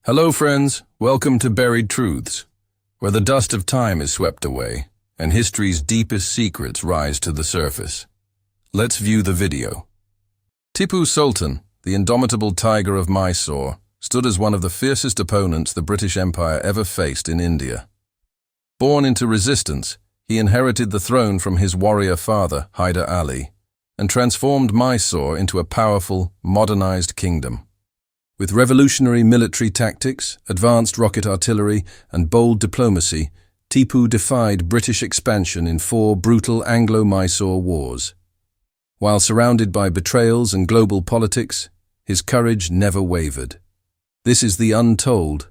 Hello friends, welcome to Buried Truths, where the dust of time is swept away and history's deepest secrets rise to the surface. Let's view the video. Tipu Sultan, the indomitable Tiger of Mysore, stood as one of the fiercest opponents the British Empire ever faced in India. Born into resistance, he inherited the throne from his warrior father, Haider Ali, and transformed Mysore into a powerful, modernized kingdom. With revolutionary military tactics, advanced rocket artillery, and bold diplomacy, Tipu defied British expansion in 4 brutal Anglo-Mysore wars. While surrounded by betrayals and global politics, his courage never wavered. This is the untold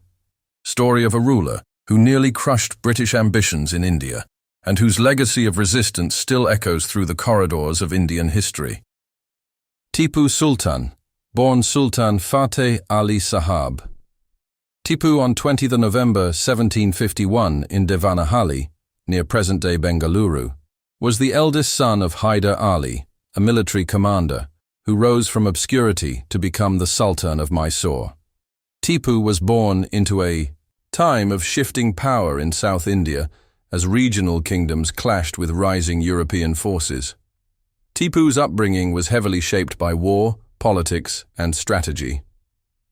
story of a ruler who nearly crushed British ambitions in India, and whose legacy of resistance still echoes through the corridors of Indian history. Tipu Sultan, born Sultan Fateh Ali Sahab. Tipu on 20 November 1751 in Devanahalli, near present-day Bengaluru, was the eldest son of Haider Ali, a military commander, who rose from obscurity to become the Sultan of Mysore. Tipu was born into a time of shifting power in South India as regional kingdoms clashed with rising European forces. Tipu's upbringing was heavily shaped by war, politics, and strategy.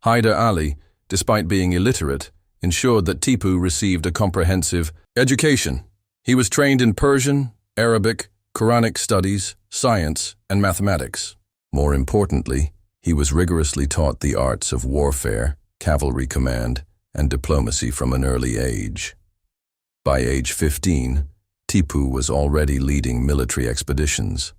Haider Ali, despite being illiterate, ensured that Tipu received a comprehensive education. He was trained in Persian, Arabic, Quranic studies, science, and mathematics. More importantly, he was rigorously taught the arts of warfare, cavalry command, and diplomacy from an early age. By age 15, Tipu was already leading military expeditions.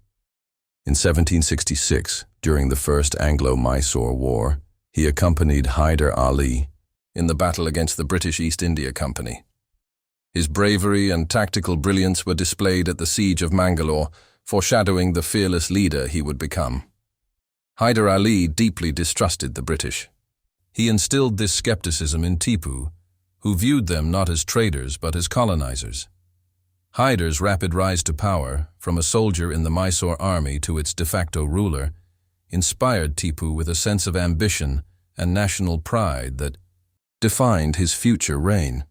In 1766, during the First Anglo-Mysore War, he accompanied Haider Ali in the battle against the British East India Company. His bravery and tactical brilliance were displayed at the siege of Mangalore, foreshadowing the fearless leader he would become. Haider Ali deeply distrusted the British. He instilled this skepticism in Tipu, who viewed them not as traders but as colonizers. Haider's rapid rise to power, from a soldier in the Mysore army to its de facto ruler, inspired Tipu with a sense of ambition and national pride that defined his future reign.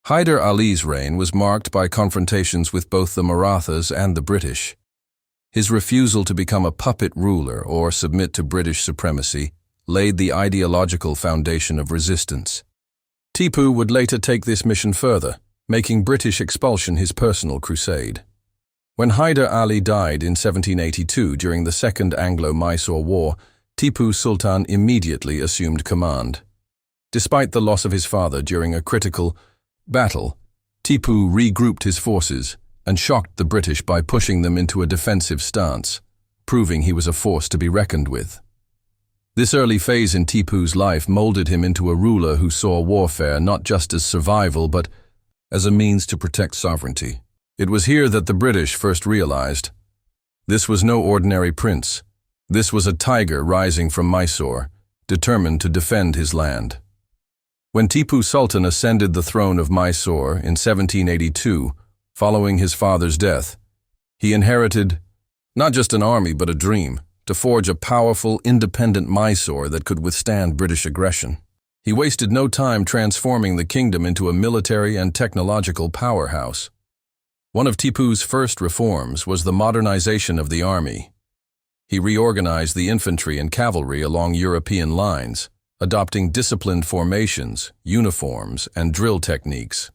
Haider Ali's reign was marked by confrontations with both the Marathas and the British. His refusal to become a puppet ruler or submit to British supremacy laid the ideological foundation of resistance. Tipu would later take this mission further, making British expulsion his personal crusade. When Haider Ali died in 1782 during the Second Anglo-Mysore War, Tipu Sultan immediately assumed command. Despite the loss of his father during a critical battle, Tipu regrouped his forces and shocked the British by pushing them into a defensive stance, proving he was a force to be reckoned with. This early phase in Tipu's life molded him into a ruler who saw warfare not just as survival but as a means to protect sovereignty. It was here that the British first realized this was no ordinary prince. This was a tiger rising from Mysore, determined to defend his land. When Tipu Sultan ascended the throne of Mysore in 1782, following his father's death, he inherited not just an army but a dream to forge a powerful, independent Mysore that could withstand British aggression. He wasted no time transforming the kingdom into a military and technological powerhouse. One of Tipu's first reforms was the modernization of the army. He reorganized the infantry and cavalry along European lines, adopting disciplined formations, uniforms, and drill techniques.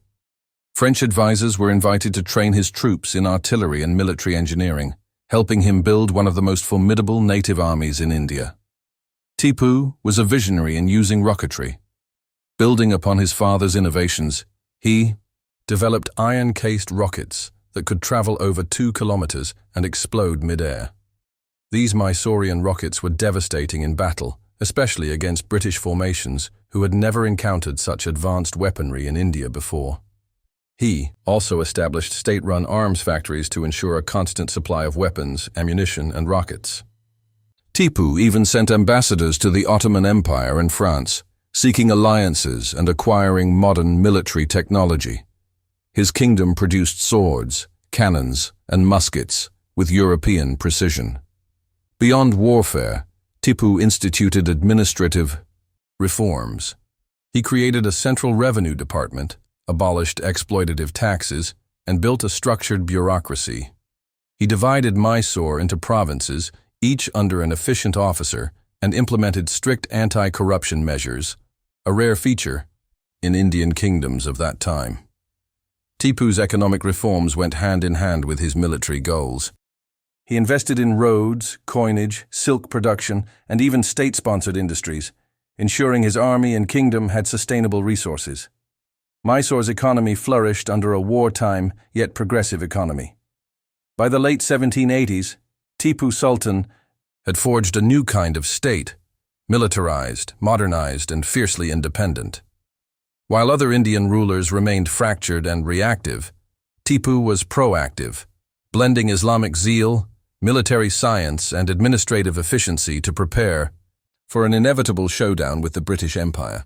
French advisors were invited to train his troops in artillery and military engineering, helping him build one of the most formidable native armies in India. Tipu was a visionary in using rocketry. Building upon his father's innovations, he developed iron-cased rockets that could travel over 2 kilometers and explode mid-air. These Mysorean rockets were devastating in battle, especially against British formations who had never encountered such advanced weaponry in India before. He also established state-run arms factories to ensure a constant supply of weapons, ammunition, and rockets. Tipu even sent ambassadors to the Ottoman Empire and France, seeking alliances and acquiring modern military technology. His kingdom produced swords, cannons, and muskets with European precision. Beyond warfare, Tipu instituted administrative reforms. He created a central revenue department, abolished exploitative taxes, and built a structured bureaucracy. He divided Mysore into provinces, each under an efficient officer, and implemented strict anti-corruption measures, a rare feature in Indian kingdoms of that time. Tipu's economic reforms went hand in hand with his military goals. He invested in roads, coinage, silk production, and even state-sponsored industries, ensuring his army and kingdom had sustainable resources. Mysore's economy flourished under a wartime yet progressive economy. By the late 1780s, Tipu Sultan had forged a new kind of state, militarized, modernized, and fiercely independent. While other Indian rulers remained fractured and reactive, Tipu was proactive, blending Islamic zeal, military science, and administrative efficiency to prepare for an inevitable showdown with the British Empire.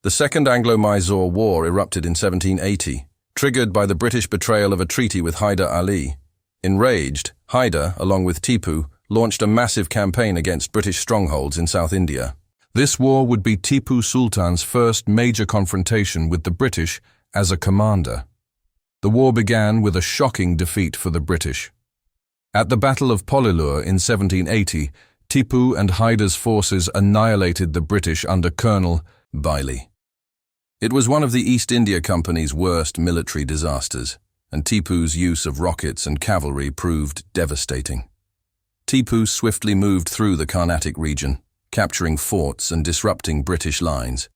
The Second Anglo-Mysore War erupted in 1780, triggered by the British betrayal of a treaty with Haider Ali. Enraged, Haider, along with Tipu, launched a massive campaign against British strongholds in South India. This war would be Tipu Sultan's first major confrontation with the British as a commander. The war began with a shocking defeat for the British. At the Battle of Polilur in 1780, Tipu and Haider's forces annihilated the British under Colonel Bailey. It was one of the East India Company's worst military disasters, and Tipu's use of rockets and cavalry proved devastating. Tipu swiftly moved through the Carnatic region, capturing forts and disrupting British lines.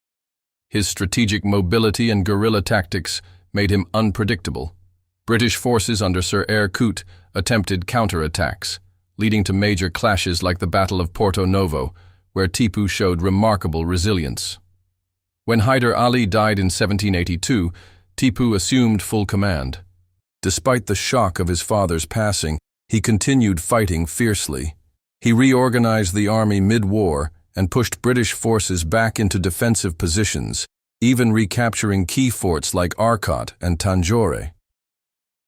His strategic mobility and guerrilla tactics made him unpredictable. British forces under Sir Eyre Coote attempted counterattacks, leading to major clashes like the Battle of Porto Novo, where Tipu showed remarkable resilience. When Haider Ali died in 1782, Tipu assumed full command. Despite the shock of his father's passing, he continued fighting fiercely. He reorganized the army mid-war and pushed British forces back into defensive positions, even recapturing key forts like Arcot and Tanjore.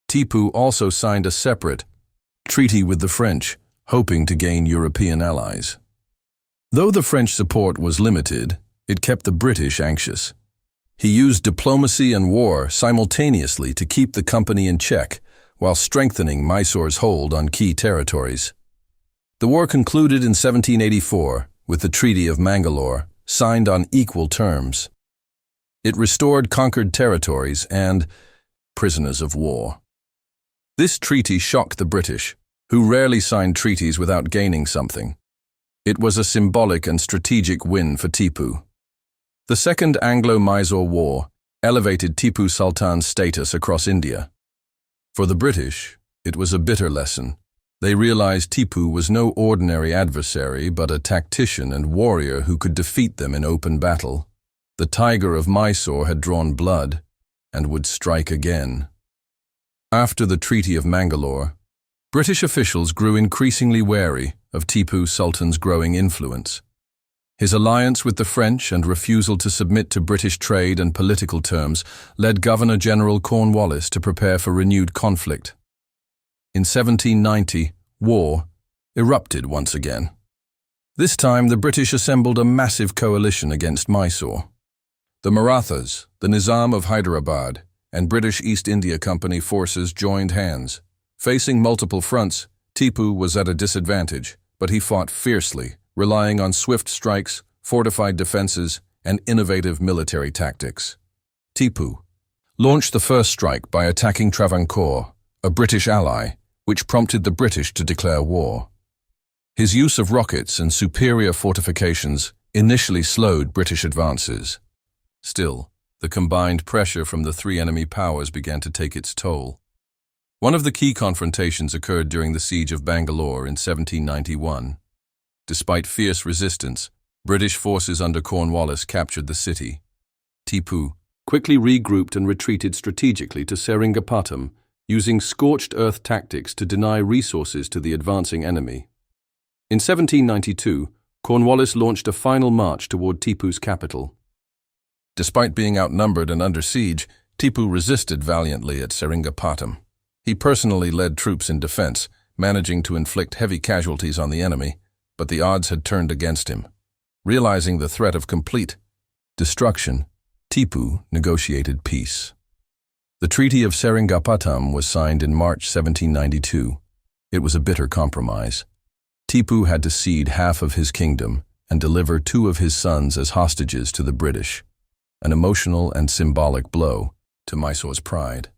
Tipu also signed a separate treaty with the French, hoping to gain European allies. Though the French support was limited, it kept the British anxious. He used diplomacy and war simultaneously to keep the company in check, while strengthening Mysore's hold on key territories. The war concluded in 1784 with the Treaty of Mangalore, signed on equal terms. It restored conquered territories and prisoners of war. This treaty shocked the British, who rarely signed treaties without gaining something. It was a symbolic and strategic win for Tipu. The Second Anglo-Mysore War elevated Tipu Sultan's status across India. For the British, it was a bitter lesson. They realized Tipu was no ordinary adversary, but a tactician and warrior who could defeat them in open battle. The Tiger of Mysore had drawn blood and would strike again. After the Treaty of Mangalore, British officials grew increasingly wary of Tipu Sultan's growing influence. His alliance with the French and refusal to submit to British trade and political terms led Governor-General Cornwallis to prepare for renewed conflict. In 1790, war erupted once again. This time, the British assembled a massive coalition against Mysore. The Marathas, the Nizam of Hyderabad, and British East India Company forces joined hands. Facing multiple fronts, Tipu was at a disadvantage, but he fought fiercely, relying on swift strikes, fortified defenses, and innovative military tactics. Tipu launched the first strike by attacking Travancore, a British ally, which prompted the British to declare war. His use of rockets and superior fortifications initially slowed British advances. Still, the combined pressure from the three enemy powers began to take its toll. One of the key confrontations occurred during the Siege of Bangalore in 1791. Despite fierce resistance, British forces under Cornwallis captured the city. Tipu quickly regrouped and retreated strategically to Seringapatam, using scorched earth tactics to deny resources to the advancing enemy. In 1792, Cornwallis launched a final march toward Tipu's capital. Despite being outnumbered and under siege, Tipu resisted valiantly at Seringapatam. He personally led troops in defense, managing to inflict heavy casualties on the enemy, but the odds had turned against him. Realizing the threat of complete destruction, Tipu negotiated peace. The Treaty of Seringapatam was signed in March 1792. It was a bitter compromise. Tipu had to cede half of his kingdom and deliver 2 of his sons as hostages to the British, an emotional and symbolic blow to Mysore's pride.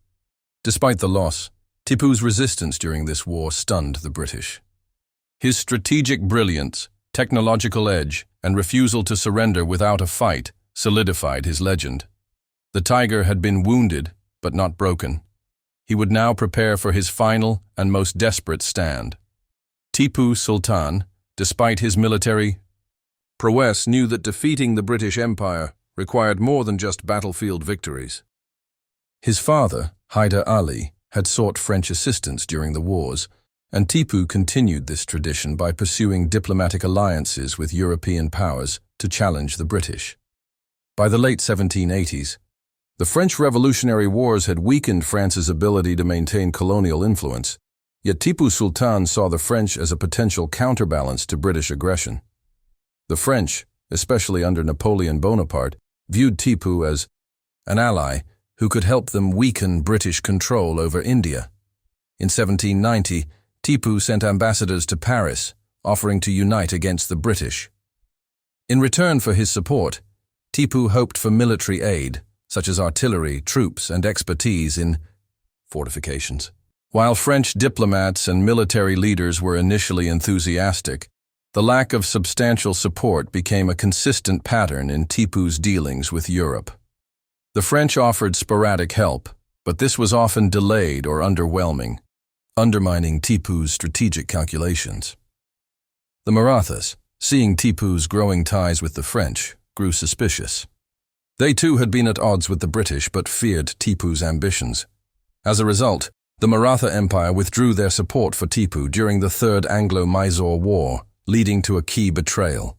Despite the loss, Tipu's resistance during this war stunned the British. His strategic brilliance, technological edge, and refusal to surrender without a fight solidified his legend. The tiger had been wounded, but not broken. He would now prepare for his final and most desperate stand. Tipu Sultan, despite his military prowess, knew that defeating the British Empire required more than just battlefield victories. His father, Haider Ali, had sought French assistance during the wars, and Tipu continued this tradition by pursuing diplomatic alliances with European powers to challenge the British. By the late 1780s, the French Revolutionary Wars had weakened France's ability to maintain colonial influence, yet Tipu Sultan saw the French as a potential counterbalance to British aggression. The French, especially under Napoleon Bonaparte, viewed Tipu as an ally who could help them weaken British control over India. In 1790, Tipu sent ambassadors to Paris, offering to unite against the British. In return for his support, Tipu hoped for military aid, such as artillery, troops, and expertise in fortifications. While French diplomats and military leaders were initially enthusiastic, the lack of substantial support became a consistent pattern in Tipu's dealings with Europe. The French offered sporadic help, but this was often delayed or underwhelming, undermining Tipu's strategic calculations. The Marathas, seeing Tipu's growing ties with the French, grew suspicious. They too had been at odds with the British but feared Tipu's ambitions. As a result, the Maratha Empire withdrew their support for Tipu during the Third Anglo-Mysore War, leading to a key betrayal.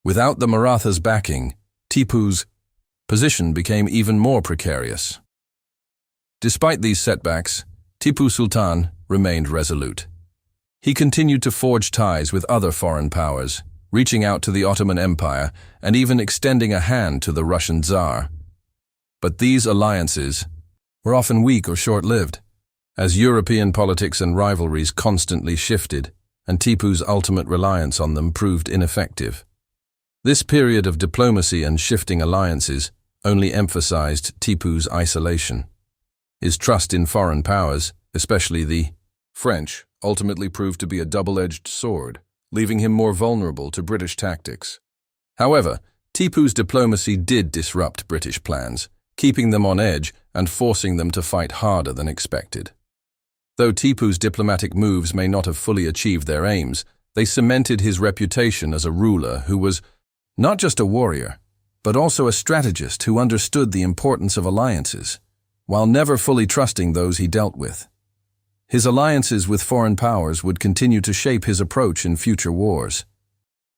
Without the Marathas' backing, Tipu's position became even more precarious. Despite these setbacks, Tipu Sultan remained resolute. He continued to forge ties with other foreign powers, reaching out to the Ottoman Empire and even extending a hand to the Russian Tsar. But these alliances were often weak or short-lived, as European politics and rivalries constantly shifted, and Tipu's ultimate reliance on them proved ineffective. This period of diplomacy and shifting alliances only emphasized Tipu's isolation. His trust in foreign powers, especially the French, ultimately proved to be a double-edged sword, leaving him more vulnerable to British tactics. However, Tipu's diplomacy did disrupt British plans, keeping them on edge and forcing them to fight harder than expected. Though Tipu's diplomatic moves may not have fully achieved their aims, they cemented his reputation as a ruler who was not just a warrior, but also a strategist who understood the importance of alliances, while never fully trusting those he dealt with. His alliances with foreign powers would continue to shape his approach in future wars.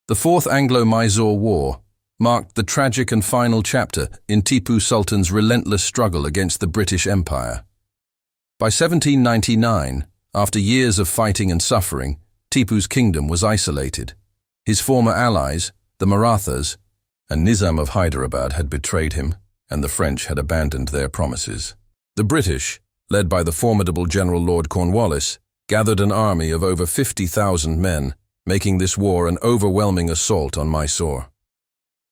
The Fourth Anglo-Mysore War marked the tragic and final chapter in Tipu Sultan's relentless struggle against the British Empire. By 1799, after years of fighting and suffering, Tipu's kingdom was isolated. His former allies, the Marathas, and Nizam of Hyderabad had betrayed him, and the French had abandoned their promises. The British, led by the formidable General Lord Cornwallis, gathered an army of over 50,000 men, making this war an overwhelming assault on Mysore.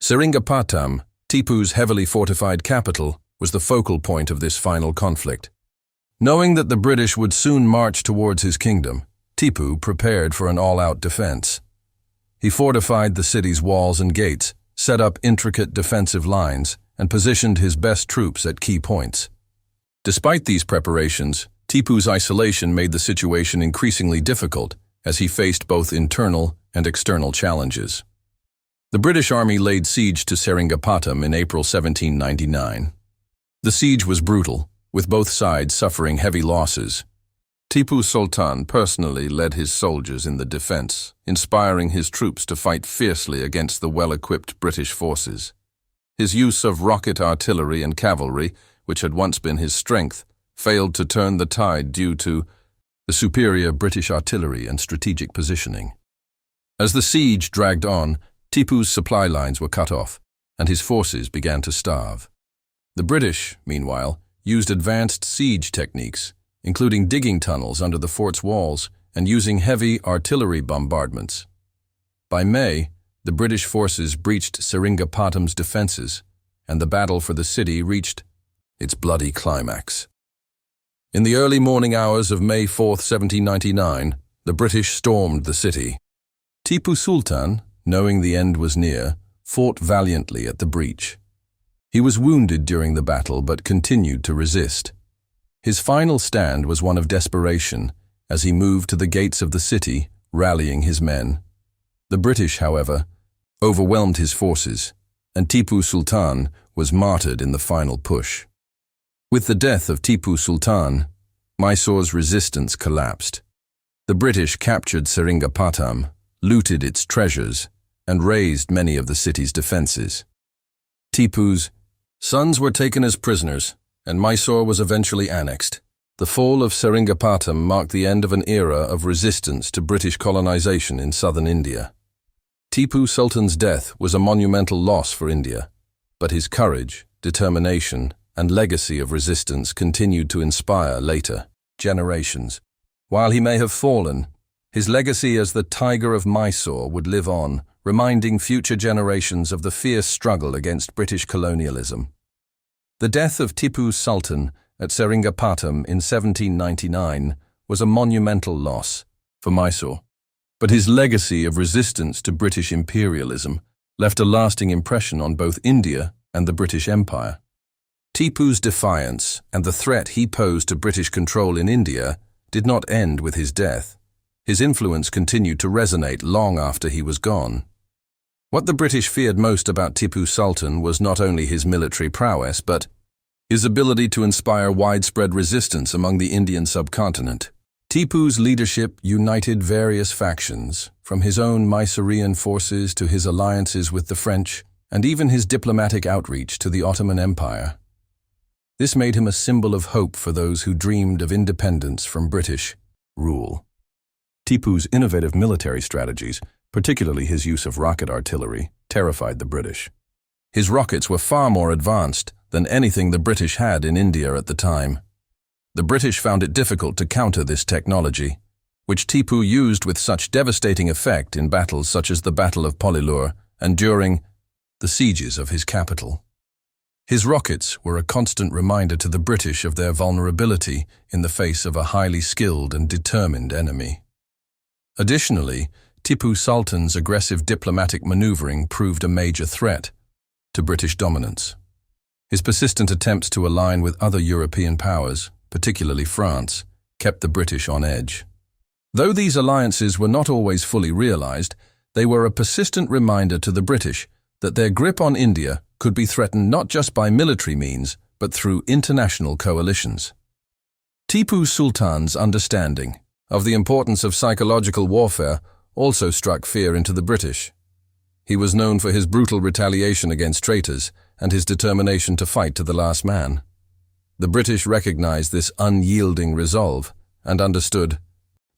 Seringapatam, Tipu's heavily fortified capital, was the focal point of this final conflict. Knowing that the British would soon march towards his kingdom, Tipu prepared for an all-out defense. He fortified the city's walls and gates, set up intricate defensive lines, and positioned his best troops at key points. Despite these preparations, Tipu's isolation made the situation increasingly difficult as he faced both internal and external challenges. The British army laid siege to Seringapatam in April 1799. The siege was brutal, with both sides suffering heavy losses. Tipu Sultan personally led his soldiers in the defense, inspiring his troops to fight fiercely against the well-equipped British forces. His use of rocket artillery and cavalry, which had once been his strength, failed to turn the tide due to the superior British artillery and strategic positioning. As the siege dragged on, Tipu's supply lines were cut off, and his forces began to starve. The British, meanwhile, used advanced siege techniques, including digging tunnels under the fort's walls and using heavy artillery bombardments. By May, the British forces breached Seringapatam's defenses, and the battle for the city reached its bloody climax. In the early morning hours of May 4, 1799, the British stormed the city. Tipu Sultan, knowing the end was near, fought valiantly at the breach. He was wounded during the battle but continued to resist. His final stand was one of desperation as he moved to the gates of the city, rallying his men. The British, however, overwhelmed his forces, and Tipu Sultan was martyred in the final push. With the death of Tipu Sultan, Mysore's resistance collapsed. The British captured Seringapatam, looted its treasures, and razed many of the city's defenses. Tipu's sons were taken as prisoners, and Mysore was eventually annexed. The fall of Seringapatam marked the end of an era of resistance to British colonization in southern India. Tipu Sultan's death was a monumental loss for India, but his courage, determination, and legacy of resistance continued to inspire later generations. While he may have fallen, his legacy as the Tiger of Mysore would live on, reminding future generations of the fierce struggle against British colonialism. The death of Tipu Sultan at Seringapatam in 1799 was a monumental loss for Mysore, but his legacy of resistance to British imperialism left a lasting impression on both India and the British Empire. Tipu's defiance and the threat he posed to British control in India did not end with his death. His influence continued to resonate long after he was gone. What the British feared most about Tipu Sultan was not only his military prowess, but his ability to inspire widespread resistance among the Indian subcontinent. Tipu's leadership united various factions, from his own Mysorean forces to his alliances with the French, and even his diplomatic outreach to the Ottoman Empire. This made him a symbol of hope for those who dreamed of independence from British rule. Tipu's innovative military strategies, particularly his use of rocket artillery, terrified the British. His rockets were far more advanced than anything the British had in India at the time. The British found it difficult to counter this technology, which Tipu used with such devastating effect in battles such as the Battle of Polilur and during the sieges of his capital. His rockets were a constant reminder to the British of their vulnerability in the face of a highly skilled and determined enemy. Additionally, Tipu Sultan's aggressive diplomatic maneuvering proved a major threat to British dominance. His persistent attempts to align with other European powers, particularly France, kept the British on edge. Though these alliances were not always fully realized, they were a persistent reminder to the British that their grip on India could be threatened not just by military means, but through international coalitions. Tipu Sultan's understanding of the importance of psychological warfare also struck fear into the British. He was known for his brutal retaliation against traitors and his determination to fight to the last man. The British recognized this unyielding resolve and understood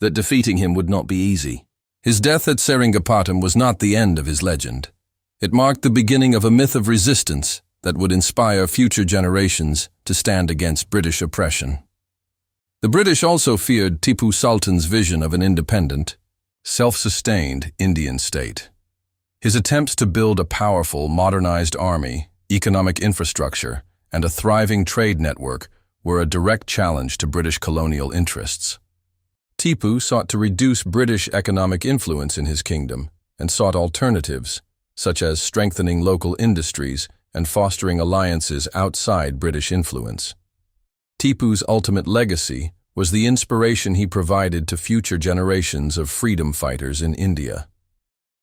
that defeating him would not be easy. His death at Seringapatam was not the end of his legend. It marked the beginning of a myth of resistance that would inspire future generations to stand against British oppression. The British also feared Tipu Sultan's vision of an independent, self-sustained Indian state. His attempts to build a powerful, modernized army, economic infrastructure, and a thriving trade network were a direct challenge to British colonial interests. Tipu sought to reduce British economic influence in his kingdom and sought alternatives, such as strengthening local industries and fostering alliances outside British influence. Tipu's ultimate legacy was the inspiration he provided to future generations of freedom fighters in India.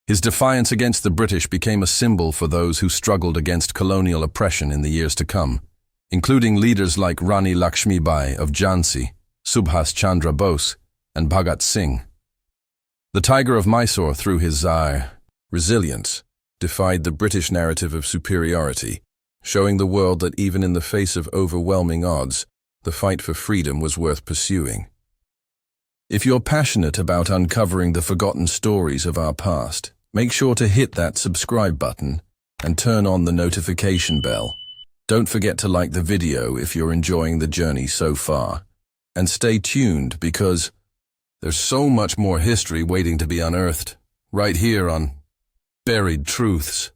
His defiance against the British became a symbol for those who struggled against colonial oppression in the years to come, including leaders like Rani Lakshmibai of Jhansi, Subhas Chandra Bose, and Bhagat Singh. The Tiger of Mysore, through his resilience, defied the British narrative of superiority, showing the world that even in the face of overwhelming odds, the fight for freedom was worth pursuing. If you're passionate about uncovering the forgotten stories of our past, make sure to hit that subscribe button and turn on the notification bell. Don't forget to like the video if you're enjoying the journey so far. And stay tuned because there's so much more history waiting to be unearthed, right here on Buried Truths.